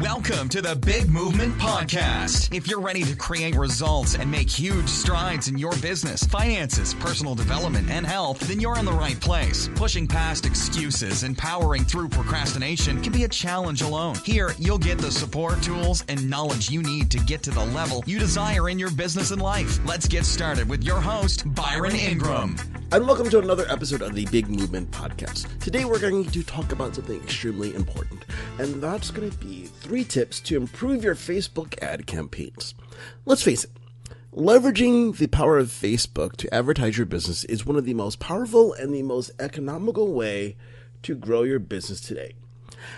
Welcome to the Big Movement Podcast. If you're ready to create results and make huge strides in your business, finances, personal development, and health, then you're in the right place. Pushing past excuses and powering through procrastination can be a challenge alone. Here, you'll get the support, tools, and knowledge you need to get to the level you desire in your business and life. Let's get started with your host, Byron Ingram. And welcome to another episode of the Big Movement Podcast. Today we're going to talk about something extremely important, and that's going to be 3 tips to improve your Facebook ad campaigns. Let's face it, leveraging the power of Facebook to advertise your business is one of the most powerful and the most economical way to grow your business today.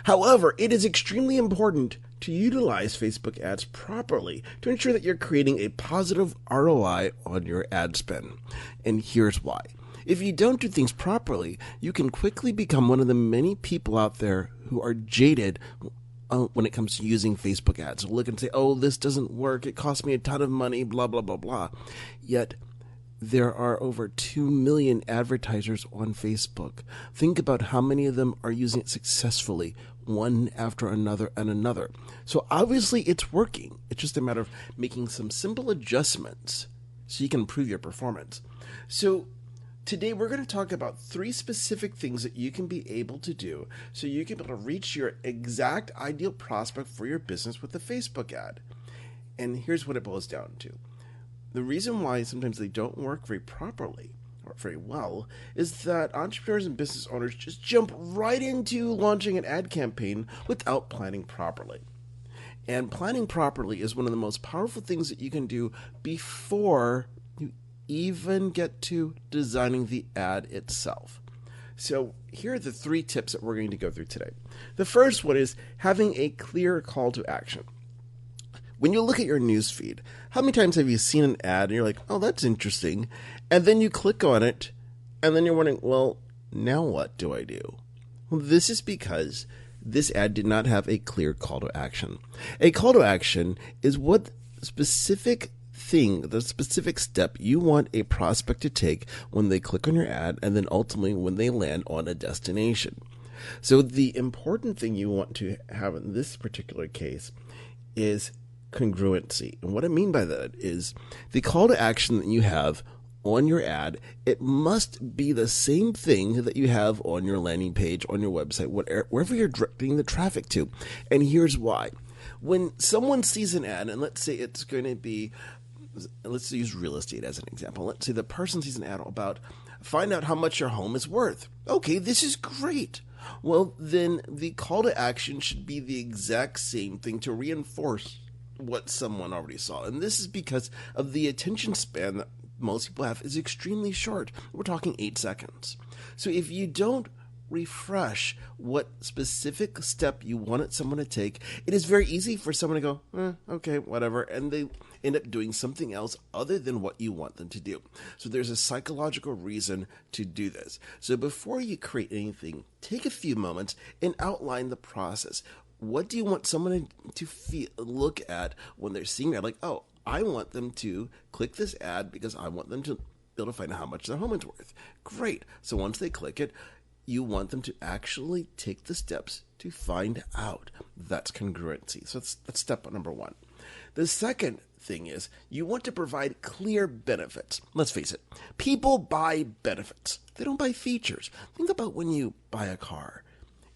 However, it is extremely important to utilize Facebook ads properly to ensure that you're creating a positive ROI on your ad spend. And here's why. If you don't do things properly, you can quickly become one of the many people out there who are jaded when it comes to using Facebook ads. They'll look and say, oh, this doesn't work. It costs me a ton of money, blah, blah, blah, blah. Yet, there are over 2 million advertisers on Facebook. Think about how many of them are using it successfully, one after another and another. So obviously it's working. It's just a matter of making some simple adjustments so you can improve your performance. So today we're going to talk about 3 specific things that you can be able to do so you can be able to reach your exact ideal prospect for your business with a Facebook ad. And here's what it boils down to. The reason why sometimes they don't work very properly or very well is that entrepreneurs and business owners just jump right into launching an ad campaign without planning properly. And planning properly is one of the most powerful things that you can do before you even get to designing the ad itself. So here are the 3 tips that we're going to go through today. The first one is having a clear call to action. When you look at your newsfeed, how many times have you seen an ad and you're like, oh, that's interesting, and then you click on it, and then you're wondering, well, now what do I do? Well, this is because this ad did not have a clear call to action. A call to action is what specific thing, the specific step you want a prospect to take when they click on your ad, and then ultimately when they land on a destination. So the important thing you want to have in this particular case is congruency. And what I mean by that is the call to action that you have on your ad, it must be the same thing that you have on your landing page, on your website, wherever you're directing the traffic to. And here's why. When someone sees an ad, and let's say it's going to be, let's use real estate as an example. Let's say the person sees an ad about find out how much your home is worth. Okay, this is great. Well, then the call to action should be the exact same thing to reinforce what someone already saw. And this is because of the attention span that most people have is extremely short. We're talking 8 seconds. So if you don't refresh what specific step you wanted someone to take, it is very easy for someone to go, okay, whatever, and they end up doing something else other than what you want them to do. So there's a psychological reason to do this. So before you create anything, take a few moments and outline the process. What do you want someone to look at when they're seeing it? Like, oh, I want them to click this ad because I want them to be able to find out how much their home is worth. Great. So once they click it, you want them to actually take the steps to find out. That's congruency. So that's step number 1. The second thing is you want to provide clear benefits. Let's face it, people buy benefits. They don't buy features. Think about when you buy a car.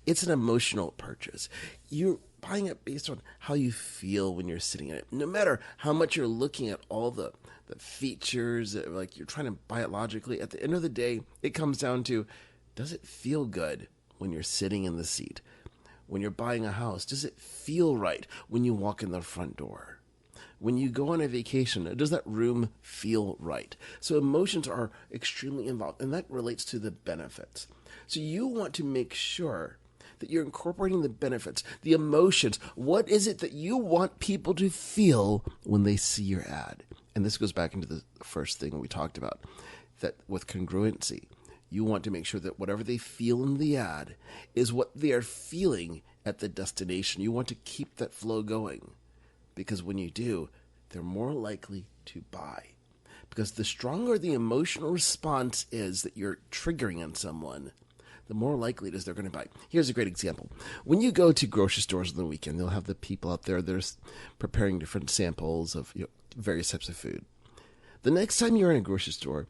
It's an emotional purchase. You're buying it based on how you feel when you're sitting in it. No matter how much you're looking at all the features, like you're trying to buy it logically, at the end of the day, it comes down to, does it feel good when you're sitting in the seat? When you're buying a house, does it feel right when you walk in the front door? When you go on a vacation, does that room feel right? So emotions are extremely involved, and that relates to the benefits. So you want to make sure that you're incorporating the benefits, the emotions. What is it that you want people to feel when they see your ad? And this goes back into the first thing we talked about, that with congruency, you want to make sure that whatever they feel in the ad is what they are feeling at the destination. You want to keep that flow going, because when you do, they're more likely to buy. Because the stronger the emotional response is that you're triggering in someone, the more likely it is they're going to buy. Here's a great example. When you go to grocery stores on the weekend, they'll have the people out there that are preparing different samples of various types of food. The next time you're in a grocery store,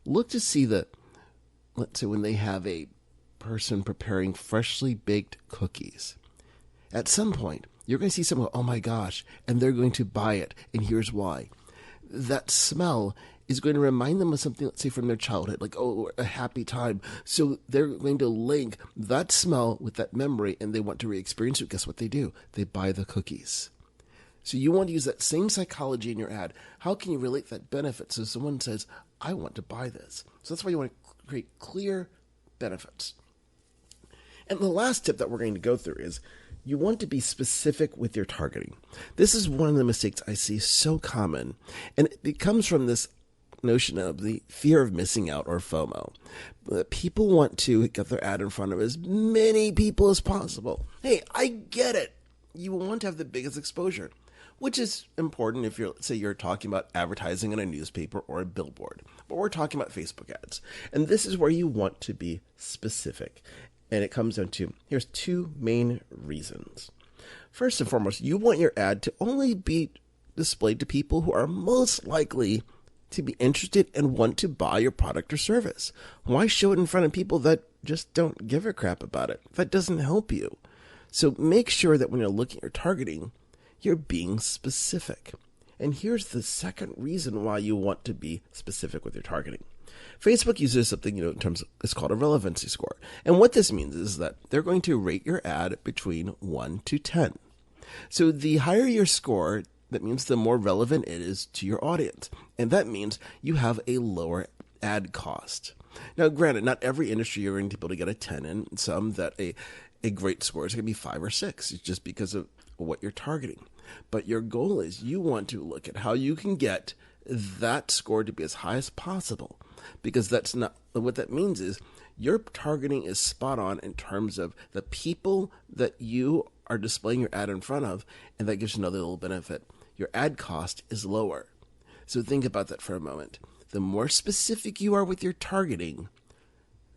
look to see let's say when they have a person preparing freshly baked cookies. At some point, you're going to see someone go, oh my gosh, and they're going to buy it, and here's why. That smell is going to remind them of something, let's say, from their childhood, like, oh, a happy time. So they're going to link that smell with that memory, and they want to re-experience it. Guess what they do? They buy the cookies. So you want to use that same psychology in your ad. How can you relate that benefit so someone says, I want to buy this? So that's why you want to create clear benefits. And the last tip that we're going to go through is you want to be specific with your targeting. This is one of the mistakes I see so common, and it comes from this notion of the fear of missing out, or FOMO. People want to get their ad in front of as many people as possible. Hey, I get it. You want to have the biggest exposure, which is important if you're talking about advertising in a newspaper or a billboard. But we're talking about Facebook ads. And this is where you want to be specific. And it comes down to, here's two main reasons. First and foremost, you want your ad to only be displayed to people who are most likely to be interested and want to buy your product or service. Why show it in front of people that just don't give a crap about it? That doesn't help you. So make sure that when you're looking at your targeting, you're being specific. And here's the second reason why you want to be specific with your targeting. Facebook uses something, in terms of, it's called a relevancy score. And what this means is that they're going to rate your ad between 1 to 10. So the higher your score, that means the more relevant it is to your audience. And that means you have a lower ad cost. Now, granted, not every industry you're going to be able to get a 10 in. Some that a great score is going to be 5 or 6. It's just because of what you're targeting. But your goal is you want to look at how you can get that score to be as high as possible. Because that's not what that means is your targeting is spot on in terms of the people that you are displaying your ad in front of, and that gives you another little benefit. Your ad cost is lower. So think about that for a moment. The more specific you are with your targeting,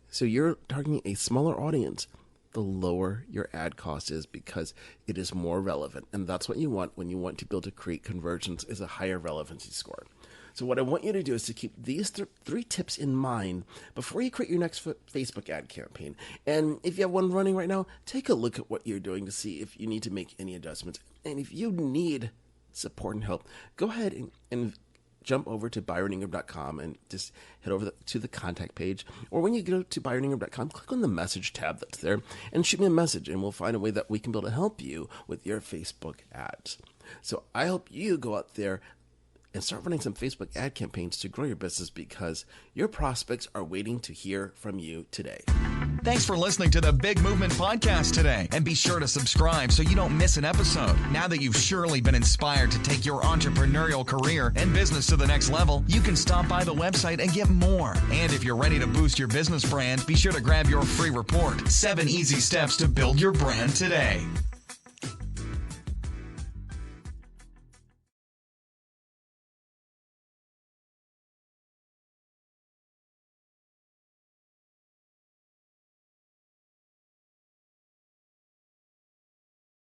so you're targeting a smaller audience, the lower your ad cost is because it is more relevant. And that's what you want when you want to be able to create conversions, is a higher relevancy score. So what I want you to do is to keep these three tips in mind before you create your next Facebook ad campaign. And if you have one running right now, take a look at what you're doing to see if you need to make any adjustments. And if you need support and help, go ahead and jump over to byroningham.com and just head over to the contact page. Or when you go to byroningham.com, click on the message tab that's there and shoot me a message, and we'll find a way that we can be able to help you with your Facebook ads. So I hope you go out there and start running some Facebook ad campaigns to grow your business, because your prospects are waiting to hear from you today. Thanks for listening to the Big Movement Podcast today. And be sure to subscribe so you don't miss an episode. Now that you've surely been inspired to take your entrepreneurial career and business to the next level, you can stop by the website and get more. And if you're ready to boost your business brand, be sure to grab your free report, 7 Easy Steps to Build Your Brand Today.